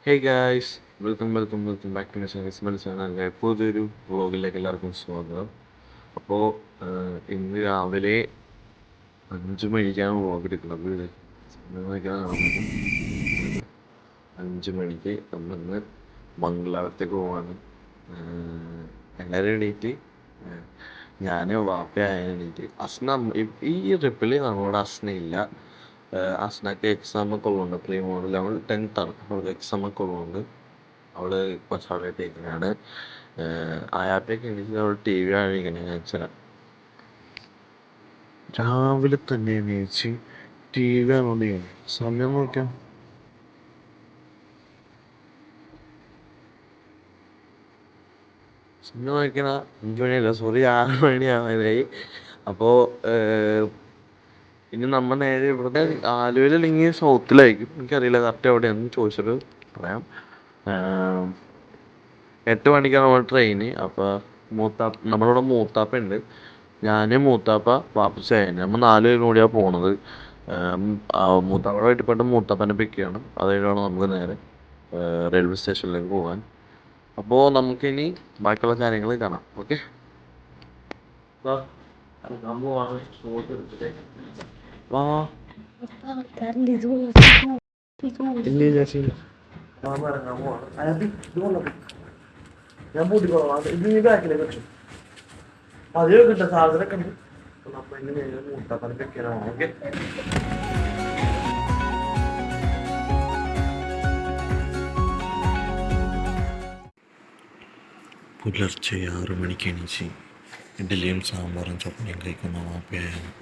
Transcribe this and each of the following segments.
Hey guys, welcome back to my ചാനലിൻ്റെ പുതിയൊരു വ്ളോഗിലേക്ക് എല്ലാവർക്കും സ്വാഗതം. അപ്പോൾ ഇന്ന് രാവിലെ 5 മണിക്കാണ് വ്ളോഗ് എടുക്കുന്നത്. സമയം 5 മണിക്ക് നമ്മളിന്ന് മംഗലാപുരത്തേക്ക് പോവാണ്. എല്ലാവരും എണീറ്റ്, ഞാൻ വാപ്പയായ എണീറ്റ്. ഈ ട്രിപ്പിൽ നമ്മളോട് അസ്നയില്ല. അസ്നക്ക് എക്സാമൊക്കെ ഉള്ളതുകൊണ്ട് പ്രീ മോഡൽ അവൾ 10th അവൾക്ക് എക്സാമൊക്കെ ഉള്ളതുകൊണ്ട് അവൾ കുറച്ച് അവിടെ ടേക്കിനാണ്. ആയാപ്പൊക്കെ എണീറ്റ് അവൾ ടി വി കാണിക്കണേന്ന് വെച്ചാൽ രാവിലെ തന്നെ എണീച്ച് ടി വി കാണുകയാണ്. സമയം നോക്കാം, സമയം നോക്കണ 5 മണിയല്ല, സോറി 6 മണി ആവാനായി. അപ്പോൾ ഇനി നമ്മൾ നേരെ ഇവിടെ ആലുവയിൽ അല്ലെങ്കിൽ സൗത്തിലായിരിക്കും, എനിക്കറിയില്ല കറക്റ്റ് എവിടെയാണെന്ന് ചോദിച്ചിട്ട് പറയാം. 8 മണിക്കാണ് നമ്മൾ ട്രെയിന്. അപ്പോൾ നമ്മളിവിടെ മൂത്താപ്പ ഉണ്ട്, ഞാൻ മൂത്താപ്പ വാപ്പച്ചായ, നമ്മൾ 4 പേരും കൂടിയാണ് പോണത്. മൂത്താപ്പയുടെ വീട്ടിൽ പോയിട്ട് മൂത്താപ്പനെ പിക്ക് ചെയ്യണം. അത് കഴിഞ്ഞാണ് നമുക്ക് നേരെ റെയിൽവേ സ്റ്റേഷനിലേക്ക് പോകാൻ. അപ്പോൾ നമുക്കിനി ബാക്കിയുള്ള കാര്യങ്ങൾ കാണാം. ഓക്കെ, വാ ഇല്ലേ ചേച്ചി, ഞാൻ പൂട്ടിക്കോളാം. ഇത് ഈ ബാക്കിലേക്ക് വെച്ചു അതേ കിട്ടും സാധനമൊക്കെ ഉണ്ട്. നമ്മൾ ഇനി നേരെ മൂത്താപ്പനെ പിക്ക് ചെയ്യണം. ഓക്കെ, പുലർച്ചെ 6 മണിക്ക് എണീച്ച് ഇഡ്ഡലിയും സാമ്പാറും ചട്നിയും കഴിക്കുന്ന വാപ്പയായിരുന്നു.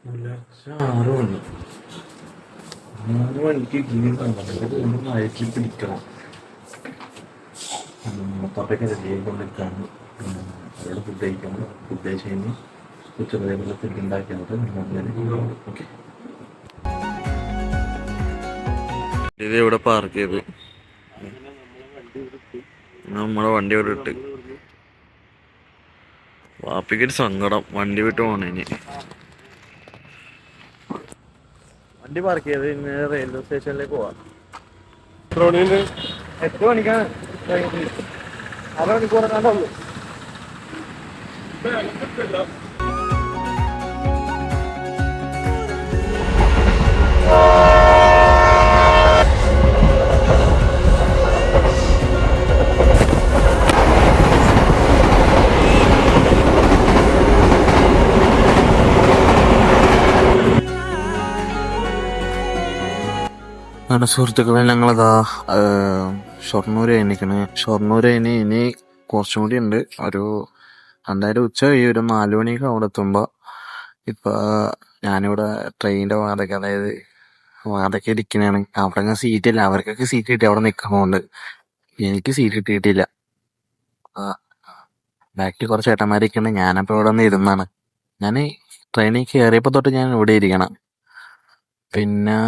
പുലർച്ചെ 6 മണി, 6 മണിക്ക് വയറ്റിൽ പിടിക്കണം. മുത്താപ്പയ്ക്ക് റെഡിയായി കൊണ്ടിരിക്കുകയാണ്. അവരോട് ഫുഡ് കഴിക്കണം. ഫുഡ് കഴിച്ച് കഴിഞ്ഞ് ഉച്ചക്കത്തേക്കുള്ള ഫുഡ് ഉണ്ടാക്കിയത്. ഓക്കെ, ഇത് ഇവിടെ പാർക്ക് ചെയ്ത് നമ്മളെ വണ്ടി ഇവിടെ ഇട്ട്. വാപ്പിക്കൊരു സങ്കടം, വണ്ടി വിട്ട് പോണേന്. വണ്ടി പാർക്ക് ചെയ്ത് ഇന്ന് റെയിൽവേ സ്റ്റേഷനിലേക്ക് പോവാം. 8 മണിക്കാണ് ട്രെയിൻ, 6 മണിക്കൂറെങ്ങാണ്ടുള്ളൂ. അങ്ങനെ സുഹൃത്തുക്കളെ, ഞങ്ങളതാ ഷൊർണൂർ കഴിഞ്ഞിരിക്കണ്. ഷൊർണൂർ ഇനി കുറച്ചും കൂടി ഉണ്ട്. എന്തായാലും ഉച്ച കഴിയും. ഒരു 4 മണിക്ക് അവിടെ എത്തുമ്പോൾ ഇപ്പോൾ ഞാനിവിടെ ട്രെയിനിൻ്റെ വാതൊക്കെ, അതായത് വാതൊക്കെ ഇരിക്കണതാണ്. അവിടെ സീറ്റില്ല, അവർക്കൊക്കെ സീറ്റ് കിട്ടി അവിടെ നിൽക്കുന്നുണ്ട്. എനിക്ക് സീറ്റ് കിട്ടിയിട്ടില്ല. ബാക്കിൽ കുറച്ച് ചേട്ടന്മാരൊക്കെയാണ്. ഞാനപ്പോൾ ഇവിടെ നിന്ന് ഇരുന്നാണ്. ഞാൻ ട്രെയിനിൽ കയറിയപ്പോൾ തൊട്ട് ഞാൻ ഇവിടെ ഇരിക്കണം. പിന്നെ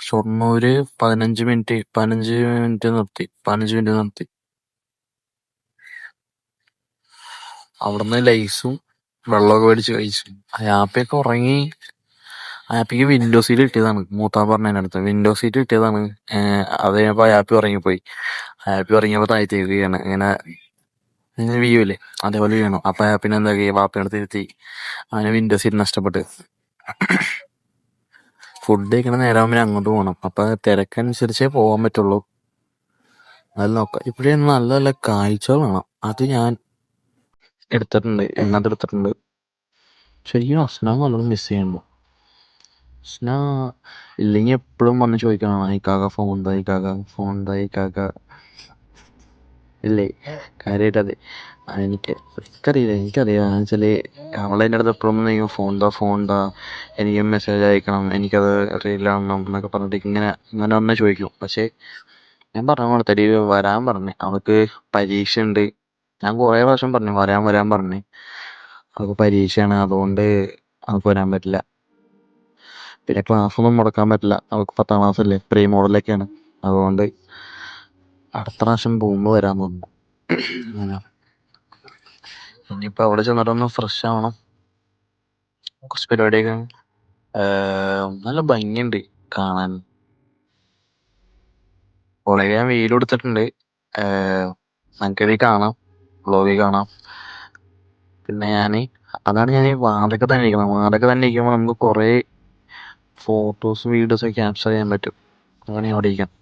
ഷൊർണൂര് 15 മിനിറ്റ് നിർത്തി. അവിടുന്ന് ലൈസും വെള്ളമൊക്കെ മേടിച്ച് കഴിച്ചു. അയാപ്പയൊക്കെ ഉറങ്ങി. അയാപ്പയ്ക്ക് വിൻഡോ സീറ്റ് കിട്ടിയതാണ്. മൂത്താൻ പറഞ്ഞതിൻ്റെ അടുത്ത് വിൻഡോ സീറ്റ് കിട്ടിയതാണ്. അത് കഴിഞ്ഞപ്പോൾ അയാപ്പി ഉറങ്ങിപ്പോയി. അയാപ്പി ഉറങ്ങിയപ്പോൾ താഴ്ത്തേക്കാണ്. ഇങ്ങനെ വ്യൂ ഇല്ലേ, അതേപോലെ ചെയ്യണം. അപ്പം അയാപ്പിനെ എന്താ വാപ്പയുടെ ഇരുത്തി അവന് വിൻഡോ സീറ്റ് നഷ്ടപ്പെട്ട്. ഫുഡ് കഴിക്കണ നേരമാകുമ്പോൾ അങ്ങോട്ട് പോകണം. അപ്പം തിരക്കനുസരിച്ചേ പോകാൻ പറ്റുള്ളൂ. അത് നോക്കാം. ഇപ്പോഴേ നല്ല നല്ല കാഴ്ചകൾ കാണാം. അത് ഞാൻ എടുത്തിട്ടുണ്ട്. ശരിക്കും അസ്ന നല്ലോണം മിസ് ചെയ്യുമ്പോൾ അസ്ന ഇല്ലെങ്കിൽ എപ്പോഴും വന്ന് ചോദിക്കണം, ഇക്കാക്ക ഫോൺ എന്താ ഇല്ലേ. കാര്യമായിട്ട് അതെ, എനിക്കറിയാം വെച്ചാൽ അവളതിൻ്റെ അടുത്ത് എപ്പോഴും ഫോൺ എന്താ എനിക്ക് മെസ്സേജ് അയക്കണം, എനിക്കത് റീലാണണം എന്നൊക്കെ പറഞ്ഞിട്ട് ഇങ്ങനെ ഒന്ന് ചോദിക്കും. പക്ഷേ ഞാൻ പറഞ്ഞു വരാൻ പറഞ്ഞു. അവൾക്ക് പരീക്ഷ ഉണ്ട്. ഞാൻ കുറേ പ്രാവശ്യം പറഞ്ഞു വരാൻ പറഞ്ഞു. അവൾക്ക് പരീക്ഷയാണ്, അതുകൊണ്ട് അവൾക്ക് വരാൻ പറ്റില്ല. പിന്നെ ക്ലാസ്സൊന്നും മുടക്കാൻ പറ്റില്ല. അവൾക്ക് 10th ക്ലാസ്സല്ലേ, പ്രീ മോഡലൊക്കെയാണ്. അതുകൊണ്ട് അടുത്ത പ്രാവശ്യം പോകുമ്പോൾ വരാൻ തോന്നുന്നു. അങ്ങനെ ഇനിയിപ്പോൾ അവിടെ ചെന്നിട്ടൊന്ന് ഫ്രഷ് ആവണം. കുറച്ച് പരിപാടിയൊക്കെ നല്ല ഭംഗിയുണ്ട് കാണാൻ. കോളേജിൽ ഞാൻ വീഡിയോ കൊടുത്തിട്ടുണ്ട്. നമുക്കിത് കാണാം, വ്ളോഗിൽ കാണാം. പിന്നെ അതാണ് ഞാൻ ഈ വാർഡൊക്കെ തന്നെ ഇരിക്കണം. വാർഡൊക്കെ തന്നെ ഇരിക്കുമ്പോൾ നമുക്ക് കുറേ ഫോട്ടോസും വീഡിയോസൊക്കെ ക്യാപ്ചർ ചെയ്യാൻ പറ്റും. അതാണ് ഞാൻ അവിടെ ഇരിക്കണം.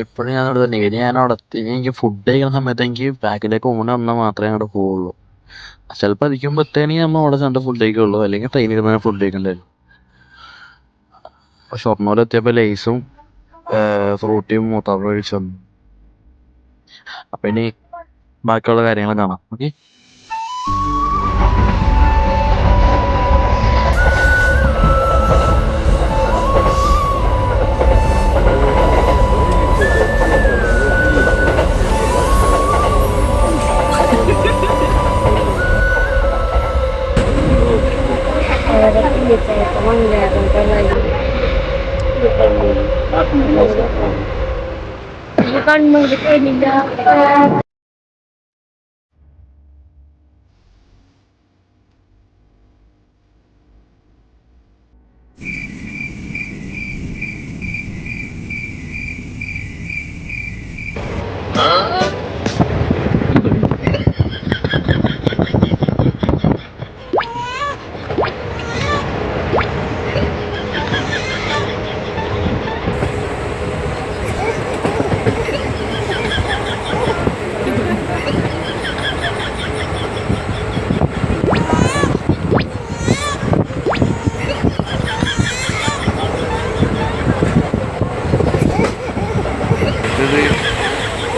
ഇപ്പോഴും ഞാൻ അവിടെ തന്നെ. ഇനി ഞാൻ അവിടെ എത്തി. എനിക്ക് ഫുഡ് കഴിക്കുന്ന സമയത്ത് എനിക്ക് ബാക്കിലേക്ക് ഊണ് വന്നാൽ മാത്രമേ അങ്ങോട്ട് പോവുള്ളൂ. ചിലപ്പോൾ ഇരിക്കുമ്പോഴത്തേനും നമ്മൾ അവിടെ ചെന്നിട്ട് ഫുഡ് കഴിക്കുള്ളൂ, അല്ലെങ്കിൽ ട്രെയിനിൽ ഇരുന്ന് ഫുഡ് കഴിക്കേണ്ടി വരും. അപ്പോൾ ഷൊർണൂർ എത്തിയപ്പോൾ ലേസും ഫ്രൂട്ടിയും മൂത്താറ് കഴിച്ചു വന്നു. അപ്പം ഇനി ബാക്കിയുള്ള കാര്യങ്ങൾ കാണാം. ഓക്കെ.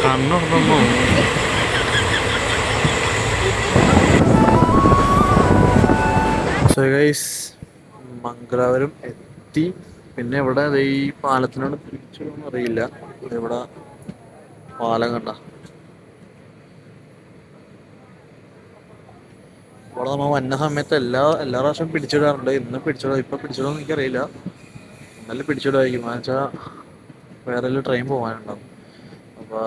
കണ്ണുറന്നോ? സോ ഗൈസ്, മംഗലാപുരം എത്തി. പിന്നെ ഇവിടെ ഈ പാലത്തിനോട് തിരിച്ചൊന്നും അറിയില്ല. ഇവിടെ പാലം കണ്ട. ഇവിടെ നമ്മൾ വന്ന സമയത്ത് എല്ലാ പ്രാവശ്യം പിടിച്ചിടാറുണ്ട്. ഇന്ന് പിടിച്ചിടാം, ഇപ്പം പിടിച്ചിടാൻ എനിക്കറിയില്ല. എന്നാലും പിടിച്ചിടായിരിക്കും. എന്ന് വെച്ചാൽ വേറെ ട്രെയിൻ പോകാനുണ്ടാവും. അപ്പോൾ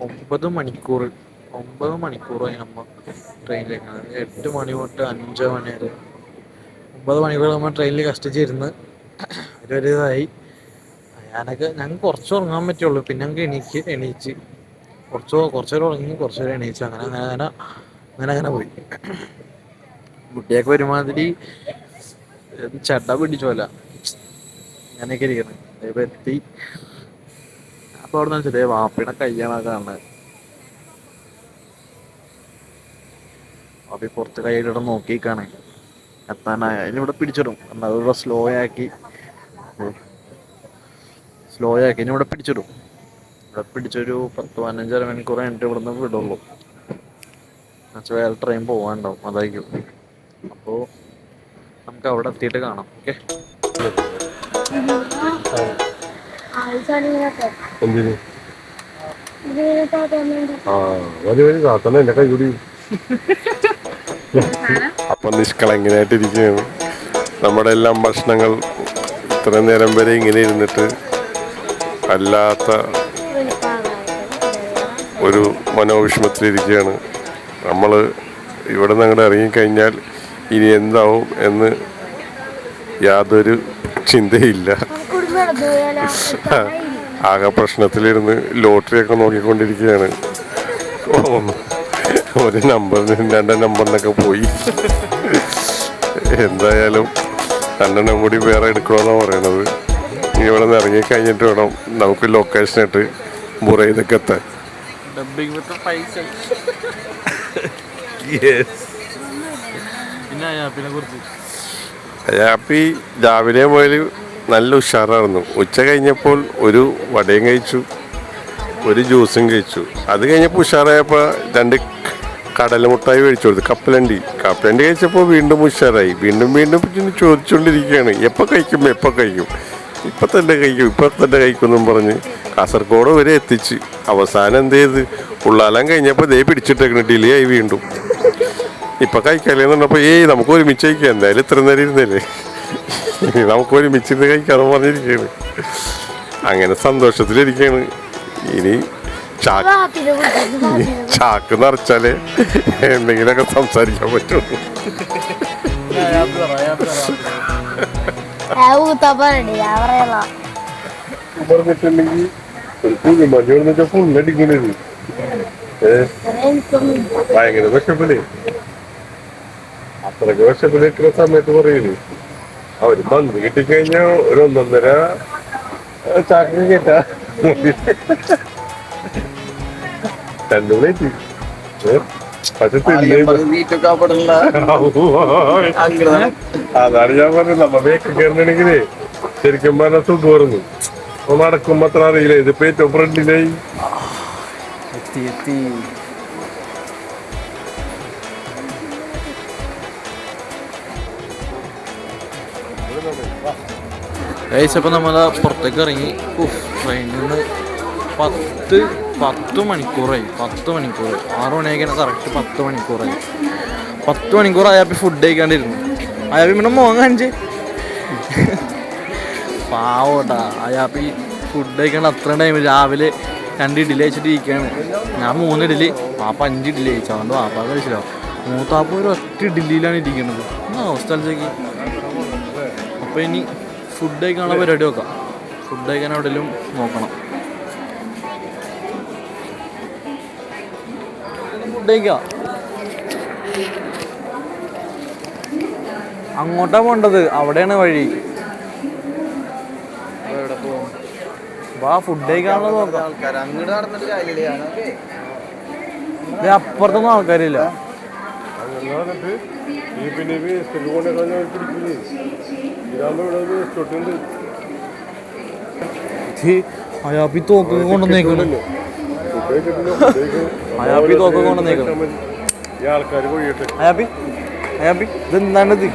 9 മണിക്കൂറായി നമ്മൾ ട്രെയിനിലേക്കാണ്. 8 മണി തൊട്ട് 5 മണി വരെ 9 മണിക്കൂർ നമ്മൾ ട്രെയിനിൽ കഷ്ടിച്ചിരുന്ന് ഒരു ഇതായി. ഞങ്ങൾക്ക് കുറച്ച് ഉറങ്ങാൻ പറ്റുള്ളൂ. പിന്നെ ഞങ്ങൾക്ക് എണീച്ച് കുറച്ച് നേരം ഉറങ്ങി, കുറച്ച് നേരം എണീച്ച്, അങ്ങനെ പോയി. കുട്ടിയൊക്കെ ഒരുമാതിരി ചട്ട പിടിച്ചോല അങ്ങനെയൊക്കെ ഇരിക്കുന്നത്. ഇപ്പം എത്തി. അപ്പോൾ അവിടെ നിന്ന് വെച്ചാൽ വാപ്പിയുടെ കയ്യാണ് കാണുന്നത്. വാപ്പി പുറത്ത് കൈയിലിടെ നോക്കിക്കാണ് എത്താനായ. അതിനിവിടെ പിടിച്ചിടും. അതിവിടെ സ്ലോ ആക്കി ഇനിയിവിടെ പിടിച്ചിടും. ഇവിടെ പിടിച്ചൊരു 10-15 മണിക്കൂർ കഴിഞ്ഞിട്ട് ഇവിടെ നിന്ന് വിടുള്ളൂ. എന്നുവെച്ചാൽ വേറെ ട്രെയിൻ പോകാനുണ്ടാവും, അതായിരിക്കും. അപ്പോൾ നമുക്ക് അവിടെ എത്തിയിട്ട് കാണാം. ഓക്കെ. അപ്പൊ നിഷ്കളങ്കനായിട്ടിരിക്കുകയാണ്. നമ്മുടെ എല്ലാം ഭക്ഷണങ്ങൾ ഇത്രയും നേരം വരെ ഇങ്ങനെ ഇരുന്നിട്ട് അല്ലാത്ത ഒരു മനോവിഷമത്തിലിരിക്കുകയാണ്. നമ്മൾ ഇവിടെ നിന്ന് അങ്ങോട്ട് ഇറങ്ങിക്കഴിഞ്ഞാൽ ഇനി എന്താവും എന്ന് യാതൊരു ചിന്തയില്ല. ആകെ പ്രശ്നത്തിലിരുന്ന് ലോട്ടറിയൊക്കെ നോക്കിക്കൊണ്ടിരിക്കുകയാണ്. ഒരു നമ്പറിന് 2 നമ്പറിനൊക്കെ പോയി. എന്തായാലും 2 കൂടി വേറെ എടുക്കണമെന്നാണ് പറയണത്. ഇനി ഇവിടെ നിന്ന് ഇറങ്ങിക്കഴിഞ്ഞിട്ട് വേണം നമുക്ക് ലൊക്കേഷനായിട്ട് ബുറയിലൊക്കെ എത്താൻ. അയാപ്പി രാവിലെ മുതൽ നല്ല ഉഷാറായിരുന്നു. ഉച്ച കഴിഞ്ഞപ്പോൾ ഒരു വടയും കഴിച്ചു, ഒരു ജ്യൂസും കഴിച്ചു. അത് കഴിഞ്ഞപ്പോൾ ഉഷാറായപ്പോൾ 2 കടലമുട്ടായി മേടിച്ചു കൊടുത്തു. കപ്പലണ്ടി കഴിച്ചപ്പോൾ വീണ്ടും ഉഷാറായി. വീണ്ടും ചോദിച്ചുകൊണ്ടിരിക്കുകയാണ്, എപ്പോൾ കഴിക്കും. ഇപ്പം തന്നെ കഴിക്കുമെന്നും പറഞ്ഞ് കാസർഗോഡ് വരെ എത്തിച്ച് അവസാനം എന്ത് ചെയ്ത് ഉള്ളാലം കഴിഞ്ഞപ്പോൾ പിടിച്ചിട്ടേക്കണ ഡിലേ ആയി. വീണ്ടും ഇപ്പം കഴിക്കാലെന്ന് പറഞ്ഞപ്പോൾ നമുക്ക് ഒരുമിച്ച് കഴിക്കാം, എന്തായാലും ഇത്ര നേരം ഇരുന്നല്ലേ, നമുക്ക് ഒരുമിച്ചിരുന്ന് കഴിക്കാമെന്ന് പറഞ്ഞിരിക്കുകയാണ്. അങ്ങനെ സന്തോഷത്തിലിരിക്കുകയാണ്. ഇനി ചാക്ക് നിറച്ചാലേ എന്തെങ്കിലുമൊക്കെ സംസാരിക്കാൻ പറ്റുള്ളൂ. പറഞ്ഞിട്ടുണ്ടെങ്കിൽ ഒരു കുഴിമതി വന്നിട്ട് ഫുള്ളടിക്കണത് ഭയങ്കര വിഷപ്പില്ലേ. അത്രയ്ക്ക് വിഷപ്പിലിട്ടുള്ള സമയത്ത് പറയല് അവര് മന്ത് കിട്ടിക്കഴിഞ്ഞാ ഒരു 1.5 ചാക്കിന് കേട്ടാ 2 പ്ലേറ്റ്. പക്ഷെ അതാണ് ഞാൻ പറഞ്ഞത്. നമ്മ വേക്ക് കയറണമെങ്കിലേ ശരിക്കും പറഞ്ഞ സുഖം പറഞ്ഞു നടക്കുമ്പോ അത്ര അറിയില്ല. ഇതിപ്പോ ഏറ്റവും ഫ്രണ്ടിലായി. ഇപ്പൊ നമ്മള് പുറത്തേക്ക് ഇറങ്ങി. ട്രെയിനിൽ നിന്ന് 10 മണിക്കൂറായി. 10 മണിക്കൂർ. 6 മണിയൊക്കെയാണ് കറക്റ്റ്. 10 മണിക്കൂറായി. 10 മണിക്കൂർ അയാപ്പി ഫുഡ് കഴിക്കാണ്ടിരുന്നു. അയാപ്പി പിന്നെ മോൻ കാണിച്ച് പാവട്ടാ. അയാപ്പി ഫുഡ് കഴിക്കാണ്ട് അത്രയും ടൈം. രാവിലെ 2 ഇഡ്ഡലി കഴിച്ചിട്ട് ഇരിക്കുകയാണ്. ഞാൻ 3 ഇഡ്ഡലി, പാപ്പ 5 ഇഡ്ഡലി കഴിച്ചു. അതുകൊണ്ട് പാപ്പ കഴിച്ചില്ല. മൂത്താപ്പ ഒരു ഒറ്റ ഇഡ്ഡലിയിലാണ് ഇരിക്കുന്നത്. അവസ്ഥ അലച്ചേക്ക്. അപ്പോൾ ഇനി ഫുഡ് കഴിക്കാനുള്ള പരിപാടി നോക്കാം. ഫുഡ് കഴിക്കാൻ എവിടെയെങ്കിലും നോക്കണം. ഫുഡ് കഴിക്കാം. അങ്ങോട്ടാ പോണ്ടത്. അവിടെയാണ് വഴി. വാ ഫുഡ് കഴിക്കാനുള്ളത് നോക്കാം. അപ്പുറത്തൊന്നും ആൾക്കാരില്ല. അയാപ്പി തോക്കൊക്കെ കൊണ്ടുവന്നേക്കുന്നു. അയാപ്പി തോക്കൊക്കെ കൊണ്ടുവന്നേക്കുന്നു. അയാപ്പി അയാപ്പി ഇതെന്താണിത്?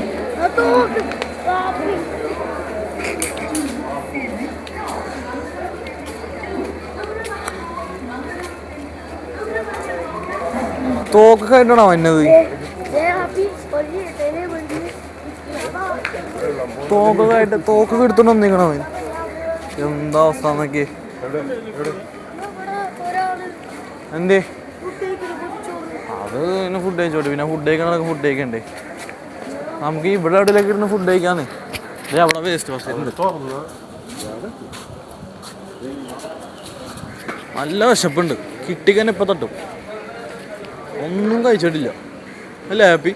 തോക്കൊക്കെ ആയിട്ടാണോ വന്നത്? തോക്കൊക്കെ ആയിട്ട് തോക്കൊക്കെ എടുത്തോണ്ട് വന്നേക്കണോ? എന്താ അവസ്ഥ എന്നൊക്കെ. എന്തേ അത് പിന്നെ ഫുഡ് കഴിച്ചോട്ടെ. പിന്നെ ഫുഡ് കഴിക്കണതൊക്കെ ഫുഡ് കഴിക്കണ്ടേ. നമുക്ക് ഇവിടെ എവിടെയൊക്കെ ഇരുന്ന് ഫുഡ് കഴിക്കാന്ന്. അവിടെ വേസ്റ്റ് നല്ല വിശപ്പുണ്ട്. കിട്ടിക്കാൻ ഇപ്പം തട്ടും. ഒന്നും കഴിച്ചിട്ടില്ല അല്ലേ ഹാപ്പി?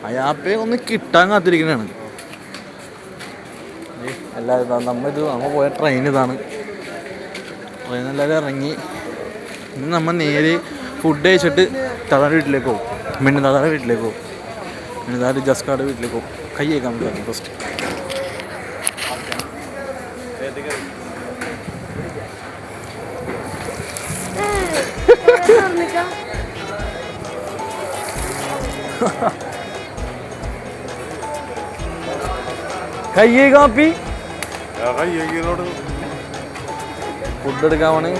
അയാപ്പെ ഒന്ന് കിട്ടാൻ കാത്തിരിക്കുന്നതാണ്. എല്ലാവരും നമ്മ പോയ ട്രെയിൻ ഇതാണ്. ട്രെയിൻ എല്ലാവരും ഇറങ്ങി. ഇനി നമ്മൾ നേരെ ഫുഡ് കഴിച്ചിട്ട് താതാൻ്റെ വീട്ടിലേക്ക് പോകും. മിന്നു താതാൻ്റെ വീട്ടിലേക്ക് പോകും. മിന്നു താതാൻ്റെ ജസ്കാർഡ് വീട്ടിലേക്ക് പോകും. കൈ കഴിക്കാൻ പറ്റും ഫസ്റ്റ്. കയ്യേ കാപ്പി ഫുഡ് എടുക്കാമാണ്.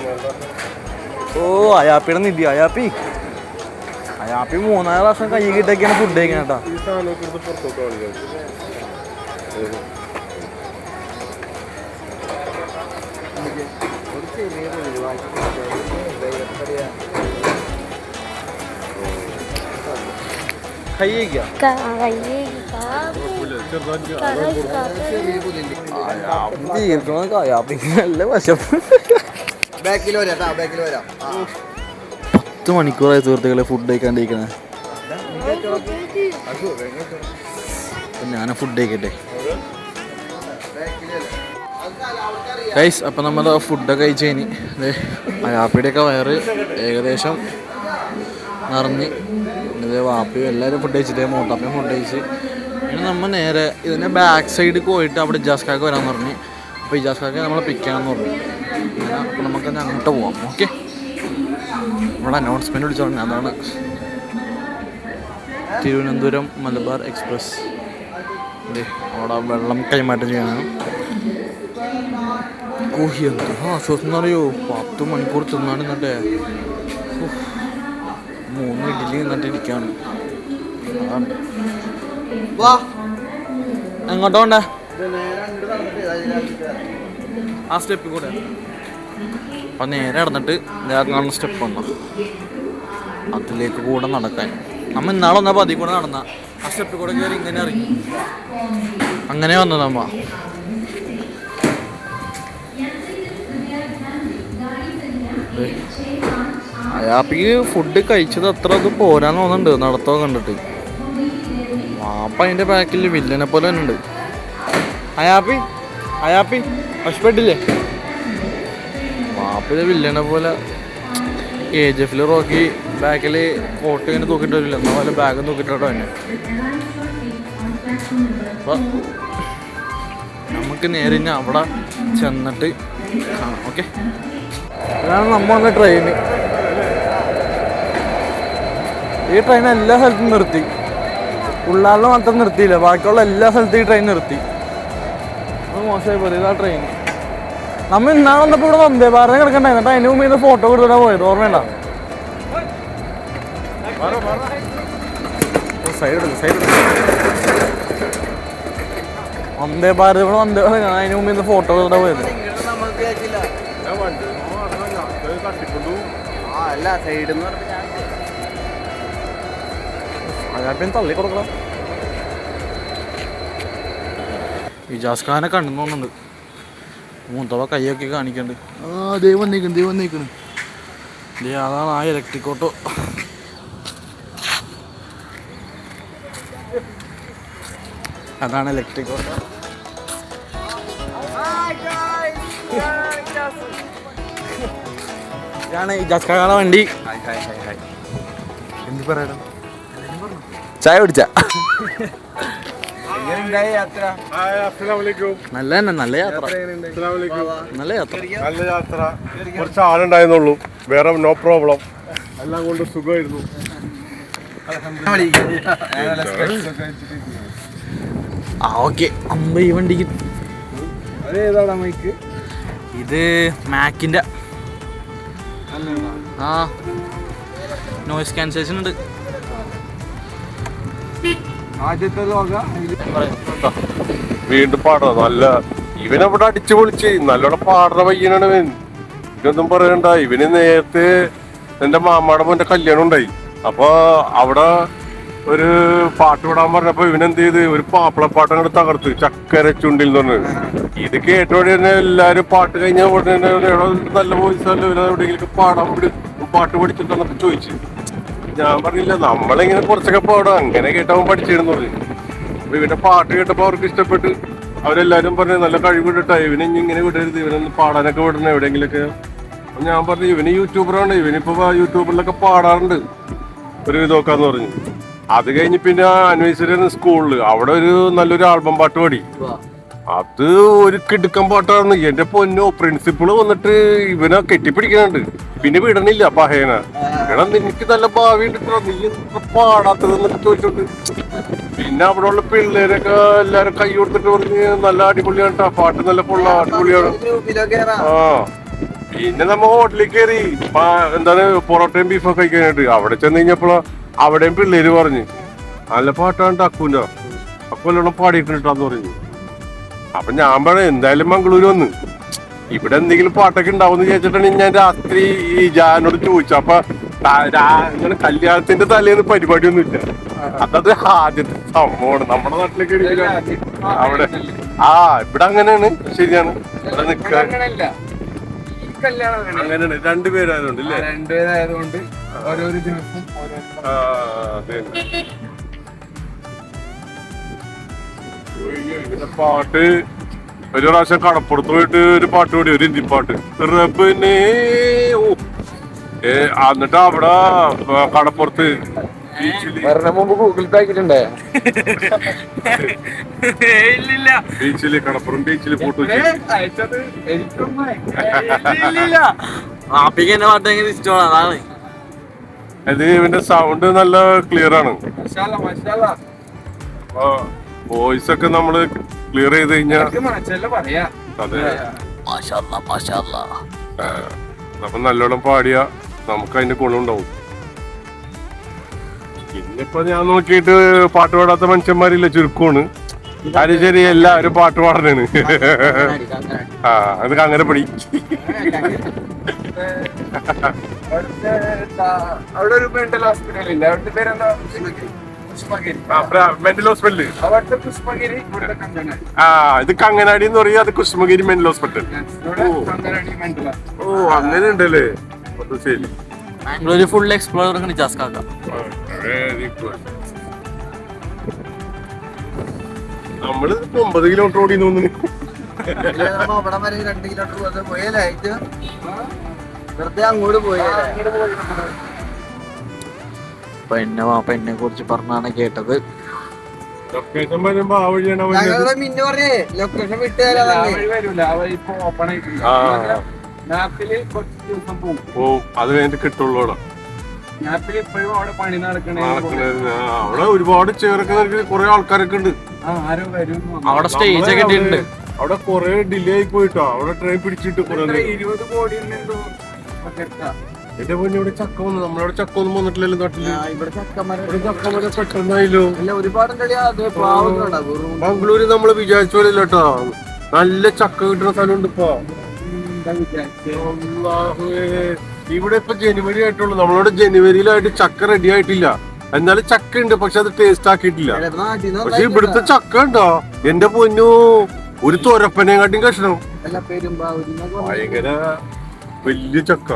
ഓ അയാപ്പിയുടെ നിധി. അയാപ്പി 3-4 പ്രാവശ്യം കൈ കിട്ടൊക്കെയാണ് ഫുഡ് കഴിക്കാൻ കേട്ടാ. കൈ കഴിക്കാം. നല്ല വശപ്പ്. 10 മണിക്കൂറായി സുഹൃത്തുക്കളെ ഫുഡ് കഴിക്കാണ്ടിരിക്കണേ. ഞാൻ ഫുഡ് കഴിക്കട്ടെ ഗൈസ്. അപ്പം നമ്മൾ ഫുഡൊക്കെ കഴിച്ച് കഴിഞ്ഞ് അയാപ്പിയുടെയൊക്കെ വയറ് ഏകദേശം നിറഞ്ഞ്. ഇത് വാപ്പിയും എല്ലാവരും ഫുഡ് കഴിച്ചിട്ട് മൂത്താപ്പയും ഫുഡ് കഴിച്ച്. പിന്നെ നമ്മൾ നേരെ ഇതിൻ്റെ ബാക്ക് സൈഡിൽ പോയിട്ട് അവിടെ ഇജാസ്കാക്ക് വരാമെന്ന് പറഞ്ഞ്. അപ്പോൾ ഇജാസ്കാക്ക് നമ്മളെ പിക്ക് ചെയ്യാമെന്ന് പറഞ്ഞു. അപ്പോൾ നമുക്ക് അങ്ങോട്ട് പോവാം. ഓക്കെ, ഇവിടെ അനൗൺസ്മെൻറ്റ് വിളിച്ചു പറഞ്ഞു. അതാണ് തിരുവനന്തപുരം മലബാർ എക്സ്പ്രസ്. അവിടെ വെള്ളം കൈമാറ്റം ചെയ്യണം. ഓഹ് എന്താ ആശ്വാസം എന്നറിയോ? 10 മണിക്കൂർ തിന്നാണ് എന്നിട്ടേ. 3 ഇഡ്ഡലി എന്നിട്ട് ഇരിക്കുകയാണ്. അതാണ്. എങ്ങോട്ടോ വേണ്ടേ? ആ സ്റ്റെപ്പിൽ കൂടെ അപ്പം നേരെ നടന്നിട്ട് കാണുന്ന സ്റ്റെപ്പ് വന്നു, അതിലേക്ക് കൂടെ നടക്കാൻ. നമ്മ ഇന്നാളെ വന്നപ്പോൾ അതിൽ കൂടെ നടന്ന ആ സ്റ്റെപ്പിൽ കൂടെ കയറി ഇങ്ങനെ ഇറങ്ങി, അങ്ങനെ വന്നു നമ്മ. അയാപ്പിക്ക് ഫുഡ് കഴിച്ചത് അത്ര അത് പോരാന്ന് തോന്നുന്നുണ്ട് നടത്തമൊക്കെ കണ്ടിട്ട്. വാപ്പ അതിൻ്റെ ബാക്കിൽ വില്ലനെ പോലെ തന്നെ ഉണ്ട്. അയാപ്പി കഷ്ടപ്പെട്ടില്ലേ? വാപ്പിലെ വില്ലനെ പോലെ KGF റോക്കി ബാക്കിൽ കോട്ട് ഇങ്ങനെ തൂക്കിട്ട് വരില്ല, എന്നാൽ പോലെ ബാഗ് തൂക്കിട്ടോ തന്നെ. അപ്പം നമുക്ക് നേരെ അവിടെ ചെന്നിട്ട് കാണാം. ഓക്കെ, ഇതാണ് നമ്മൾ വന്ന ട്രെയിന്. ഈ ട്രെയിൻ എല്ലാ സ്ഥലത്തും നിർത്തി, ഉള്ളാളിൽ മാത്രം നിർത്തിയില്ല, ബാക്കിയുള്ള എല്ലാ സ്ഥലത്തും ഈ ട്രെയിൻ നിർത്തി. അത് മോശമായി പോലെ ഇതാ ട്രെയിൻ. നമ്മ ഇന്നാണ് വന്നപ്പോൾ ഇവിടെ വന്നേ ഭാരതം കിടക്കണ്ടായിരുന്നു, അതിന് മുമ്പ് ഇത് ഫോട്ടോ കൊടുത്തിട്ടാ പോയത്, ഓർമ്മയുണ്ട? വന്ദേ ഭാരത് ഇവിടെ വന്ദേ ഭാരത്, അതിന് മുമ്പ് ഇത് ഫോട്ടോ കൊടുത്തിട്ടാ പോയത്. അയാൾക്കും തള്ളി കൊടുക്കണം. ഇജാസ് ഖാനെ കണ്ടെന്ന് തോന്നുന്നുണ്ട്, മൂത്തവ കൈയൊക്കെ കാണിക്കണ്ട്. ദൈവം നീക്കണം. അതാണ് ആ ഇലക്ട്രിക് ഓട്ടോ. അതാണ് ഇലക്ട്രിക് ഓട്ടോ. ഇതാണ് ഇജാസ് ഖാനെ വണ്ടി. എന്ത് പറയണം, ചായ കുടിച്ച നല്ല യാത്ര. കുറച്ച് ആളുണ്ടായിരുന്നുള്ളൂ, വേറെ നോ പ്രോബ്ലം, എല്ലാം കൊണ്ട് സുഖമായിരുന്നു. ഓക്കെ, ഈ വണ്ടിക്ക് ഇത് മാക്കിന്റെ നോയിസ് ക്യാൻസലേഷൻ ഉണ്ട്. വീണ്ടും പാടണം. നല്ല ഇവനവിടെ അടിച്ചു പൊളിച്ച് നല്ലോണം പാടുന്ന പയ്യനാണ് ഇവൻ. ഇതൊന്നും പറയണ്ട. ഇവന് നേരത്തെ എന്റെ മാമാടെ മോന്റെ കല്യാണം ഉണ്ടായി. അപ്പൊ അവിടെ ഒരു പാട്ട് വിടാൻ പറഞ്ഞപ്പോ ഇവനെന്ത് ചെയ്ത് ഒരു പാപ്പിളപ്പാട്ട് അങ്ങോട്ട് തകർത്ത്, ചക്കര ചുണ്ടിൽ എന്ന് പറഞ്ഞത്. ഇത് കേട്ടോടെ തന്നെ എല്ലാരും പാട്ട് കഴിഞ്ഞ ഉടനെ നല്ല വോയിസ് അല്ല, എവിടെയെങ്കിലും പാട്ട് പഠിച്ചിട്ടുണ്ടെന്നൊക്കെ ചോദിച്ചു. ഞാൻ പറഞ്ഞില്ല, നമ്മളിങ്ങനെ കുറച്ചൊക്കെ പാടും, അങ്ങനെ കേട്ടവൻ പഠിച്ചിരുന്നു. അപ്പൊ ഇവന്റെ പാട്ട് കേട്ടപ്പോ അവർക്ക് ഇഷ്ടപ്പെട്ട് അവരെല്ലാരും പറഞ്ഞു നല്ല കഴിവിട്ടാ, ഇവനെ ഇങ്ങനെ വിടരുത്, ഇവനൊന്ന് പാടാനൊക്കെ വിടണം എവിടെയെങ്കിലൊക്കെ. അപ്പൊ ഞാൻ പറഞ്ഞു ഇവന് യൂട്യൂബറാണ്, ഇവനിപ്പോ യൂട്യൂബിലൊക്കെ പാടാറുണ്ട് ഒരു വിധമൊക്കെന്ന് പറഞ്ഞു. അത് കഴിഞ്ഞ് പിന്നെ ആനിവേഴ്സറി സ്കൂളില് അവിടെ ഒരു നല്ലൊരു ആൽബം പാട്ട് പാടി. അത് ഒരു കിടുക്കൻ പാട്ടാണ്. എന്റെ പൊന്നോ, പ്രിൻസിപ്പിള് വന്നിട്ട് ഇവനെ കെട്ടിപ്പിടിക്കുന്നുണ്ട്. പിന്നെ വിടണില്ല പഹേന. എടാ നിനക്ക് നല്ല ഭാവി ഉണ്ടോ, നീ പാടാത്തതെന്നൊക്കെ ചോദിച്ചോണ്ട്. പിന്നെ അവിടെ ഉള്ള പിള്ളേരൊക്കെ എല്ലാരും കൈ കൊടുത്തിട്ട് പറഞ്ഞ് നല്ല അടിപൊളിയാണ്, പാട്ട് നല്ല പൊള്ള അടിപൊളിയാണ്. പിന്നെ നമ്മ ഹോട്ടലിൽ കയറി എന്താണ് പൊറോട്ടയും ബീഫൊക്കെ കഴിക്കാനായിട്ട്. അവിടെ ചെന്ന് കഴിഞ്ഞപ്പോഴോ അവിടെയും പിള്ളേര് പറഞ്ഞു നല്ല പാട്ടാണ് അക്കുവിന്റെ, അക്കുവല്ലോണം പാടിയിട്ടാന്ന് പറഞ്ഞു. അപ്പൊ ഞാൻ പറയാം എന്തായാലും മംഗളൂര് വന്ന് ഇവിടെ എന്തെങ്കിലും പാട്ടൊക്കെ ഉണ്ടാവും ചോദിച്ചിട്ടാണ് ഞാൻ രാത്രി ഈ ജാനോട് ചോദിച്ചു. അപ്പൊ ഇങ്ങനെ കല്യാണത്തിന്റെ തലേന്ന് പരിപാടിയൊന്നും ഇല്ല, അതത് ആദ്യത്തെ സംഭവമാണ് നമ്മുടെ നാട്ടിലേക്ക്. അവിടെ ഇവിടെ അങ്ങനെയാണ്, ശരിയാണ്. ഇവിടെ നിൽക്കാൻ അങ്ങനെയാണ്, രണ്ടുപേരായതുകൊണ്ട് ഇല്ലേ, രണ്ടുപേരായതുകൊണ്ട് ഓരോരോ ദിവസം പാട്ട്. ഒരു പ്രാവശ്യം കടപ്പുറത്ത് പോയിട്ട് ഒരു പാട്ട് പാടി, ഒരു ഹിന്ദി പാട്ട് റബ്ബിനെ. എന്നിട്ട് അവിടെ കടപ്പുറത്ത് മുമ്പ് ഗൂഗിൾ പേ ആക്കിട്ടുണ്ടേ, ബീച്ചില് കടപ്പുറം ബീച്ചില് ഫോട്ടോ ഇത് ഇവന്റെ സൗണ്ട് നല്ല ക്ലിയർ ആണ്. വോയിസ് ഒക്കെ നമ്മള് ക്ലിയർ ചെയ്ത് കഴിഞ്ഞാൽ അതെ, അപ്പൊ നല്ലോണം പാടിയ നമുക്ക് അതിന്റെ ഗുണമുണ്ടാവും. ഇന്നിപ്പോ ഞാൻ നോക്കിയിട്ട് പാട്ട് പാടാത്ത മനുഷ്യന്മാരില്ല, ചുരുക്കമാണ്. അത് ശരി, എല്ലാവരും പാട്ട് പാടണാണ്. ആ അത് അങ്ങനെ പടി. അവിടെ ഒരു മെന്റൽ ഹോസ്പിറ്റൽ ഇല്ല, അവിടുത്തെ പേരെന്താ? Mental hospital. അവിടുത്തെ പുഷ്പഗിരി, ഇവിടുത്തെ കങ്കനാടി. ഇത് കങ്ങനാടി എന്ന് പറയും, അത് Kushmagiri mental hospital. Kankanadi mental. ഓ അങ്ങനെ ഉണ്ടല്ലേ, ശരി. ബാംഗ്ലൂര് ഫുൾ എക്സ്പ്ലോർ ജാസ്കാക്കാം. Very good. നമ്മള് 9 കിലോമീറ്റർ ഓടി തോന്നുന്നു. അവിടെ വരെ 2 കിലോമീറ്റർ പോയാലായിട്ട് വെറുതെ അങ്ങോട്ട് പോയാലേ. എന്നെ കുറിച്ച് പറഞ്ഞാണ് കേട്ടത്. ലൊക്കേഷൻ വരുമ്പോ ആ വഴിയാണ് ഞങ്ങളുടെ മിന്നു പറഞ്ഞേ ലൊക്കേഷൻ വിട്ടു തരാതെ. വരൂല, അവ ഇപ്പൊ ഓപ്പൺ ആയിട്ടില്ല. മാപ്പില് കുറച്ച് ദിവസം പോകും. ഓ അത് കഴിഞ്ഞിട്ട് കിട്ടുള്ളൂടാ. മാപ്പിൽ ഇപ്പോഴും അവിടെ പണി നടക്കണേ. അവിടെ ഒരുപാട് ചേർക്കുന്ന കുറെ ആൾക്കാരൊക്കെ ഉണ്ട്. ആരോ വരും. അവിടെ സ്റ്റേജ് ഒക്കെ ഇട്ടിട്ടുണ്ട്. അവിടെ കൊറേ ഡിലേ ആയി പോയിട്ടോ, അവിടെ ട്രെയിൻ പിടിച്ചിട്ട് 20 കോടി എന്റെ പൊന്നെ ഇവിടെ ചക്ക വന്നു. നമ്മളവിടെ ചക്ക ഒന്നും വന്നിട്ടില്ലല്ലോ നാട്ടില്. ഇവിടെ ചക്കമരം ഇവിടെ ചക്ക വരെ പെട്ടെന്നായില്ലോ. അല്ല ഒരുപാടുണ്ടടി. അത് പ്ലാവുന്നുണ്ടാവും. ബാംഗ്ലൂര് നമ്മള് വിചാരിച്ച പോലെ കേട്ടോ, നല്ല ചക്ക കിട്ടുന്ന സ്ഥലമുണ്ട് ഇപ്പൊ. ഇവിടെ ഇപ്പൊ ജനുവരി ആയിട്ടുള്ളൂ. നമ്മളോട് ജനുവരിയിലായിട്ട് ചക്ക റെഡി ആയിട്ടില്ല. എന്നാലും ചക്ക ഉണ്ട്, പക്ഷെ അത് ടേസ്റ്റ് ആക്കിയിട്ടില്ല. പക്ഷെ ഇവിടുത്തെ ചക്ക ഉണ്ടോ എന്റെ പൊന്നു, ഒരു തൊരപ്പനെക്കാട്ടും കഷ്ണം. ഭയങ്കര വലിയ ചക്ക.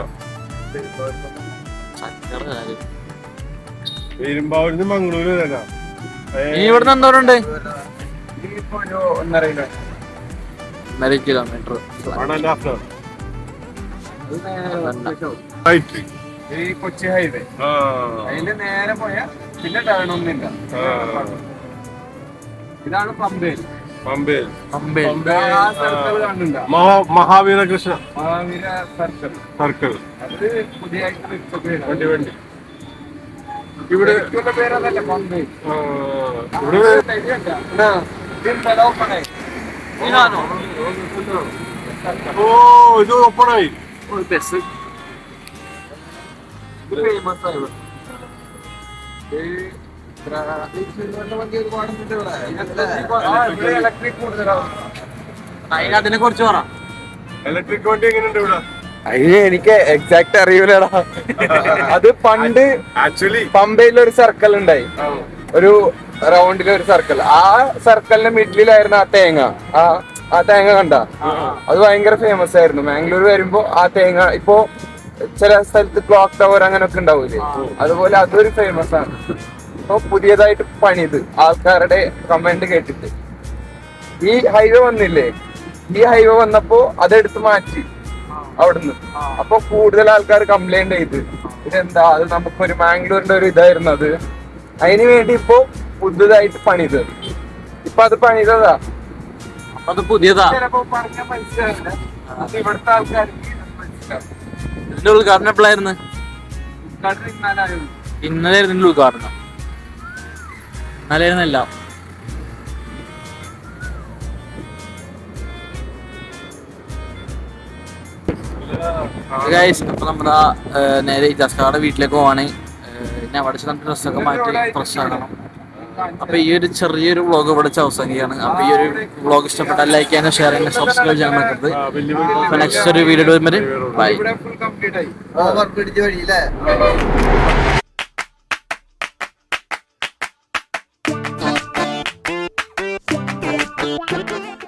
പെരുമ്പാവൂരിന്ന് മംഗളൂര് വരാം. ഇവിടുന്ന് എന്തോരുണ്ട്? ഇപ്പൊ ഒരു 1.5 കിലോമീറ്റർ. ഈ കൊച്ചി ഹൈവേ അതിന്റെ നേരെ പോയാ പിന്നെ ടേൺ ഒന്നുമില്ല. ഇതാണ് പമ്പേൽ. സർക്കിൾ കാണുന്നുണ്ടോ? മഹാവീര കൃഷ്ണ മഹാവീര സർക്കിൾ. അത് പുതിയ വണ്ടി ഇവിടെ പേരല്ലേ പമ്പേൽ. ഓ ഇത് ഓപ്പണായി. ബസ് അതിനെ കുറിച്ച് പറ. ഇലക്ട്രിക് വണ്ടി എങ്ങനെയുണ്ട് ഇവിടെ? എനിക്ക് എക്സാക്ട് അറിയൂലടാ. അത് പണ്ട് ആക്ച്വലി പമ്പയിൽ ഒരു സർക്കിൾ ഉണ്ടായി, ഒരു റൗണ്ടിൽ ഒരു സർക്കിൾ. ആ സർക്കിളിന്റെ മിഡിലായിരുന്നു ആ തേങ്ങ. ആ തേങ്ങ കണ്ട, അത് ഭയങ്കര ഫേമസ് ആയിരുന്നു. ബാംഗ്ലൂർ വരുമ്പോ ആ തേങ്ങ ഇപ്പോ ചില സ്ഥലത്ത് ക്ലോക്ക് ടവർ അങ്ങനെയൊക്കെ ഉണ്ടാവൂലേ, അതുപോലെ അതൊരു ഫേമസ് ആണ്. ഇപ്പൊ പുതിയതായിട്ട് പണിത് ആൾക്കാരുടെ കമന്റ് കേട്ടിട്ട് ഈ ഹൈവേ വന്നില്ലേ, ഈ ഹൈവേ വന്നപ്പോ അതെടുത്ത് മാറ്റി അവിടുന്ന്. അപ്പൊ കൂടുതൽ ആൾക്കാർ കംപ്ലൈന്റ് ചെയ്ത് ഇതെന്താ, അത് നമുക്കൊരു മാംഗ്ലൂരിന്റെ ഒരു ഇതായിരുന്നു അത്. അതിന് വേണ്ടി ഇപ്പൊ പുതുതായിട്ട് പണിത്. ഇപ്പൊ അത് പണിതതാ, അത് പുതിയതാ. ചിലപ്പോ പറഞ്ഞ മനസ്സിലാവില്ല, അത് ഇവിടുത്തെ ആൾക്കാർക്ക് മനസ്സിലാവും. ഇതിന്റെ ഉദ്ഘാടനം എപ്പോഴായിരുന്നു? ഇന്നലെ ആയിരുന്നു ഉദ്ഘാടനം. ഇന്നലെയായിരുന്നല്ല. അപ്പൊ നമ്മുടെ നേരെ ജസ്കാടെ വീട്ടിലേക്ക് പോവാണ്. പിന്നെ അവിടെ ചെന്നിട്ട് ഡ്രസ്സൊക്കെ മാറ്റി ഫ്രഷ് ആകണം. അപ്പൊ ഈ ഒരു ചെറിയൊരു വ്ളോഗ് ഇവിടെ അവസാനിക്കുകയാണ്. അപ്പൊ ഈ ഒരു വ്ളോഗ് ഇഷ്ടപ്പെട്ടാൽ ലൈക്ക് ചെയ്യാനും ഷെയർ ചെയ്യാനും സബ്സ്ക്രൈബ് ചെയ്യാൻ മറക്കരുത്. അപ്പൊ നെക്സ്റ്റ് ഒരു വീഡിയോ വരുമ്പോൾ ബൈ. ഓവർ പിടിച്ച് വഴിയില്ലേ.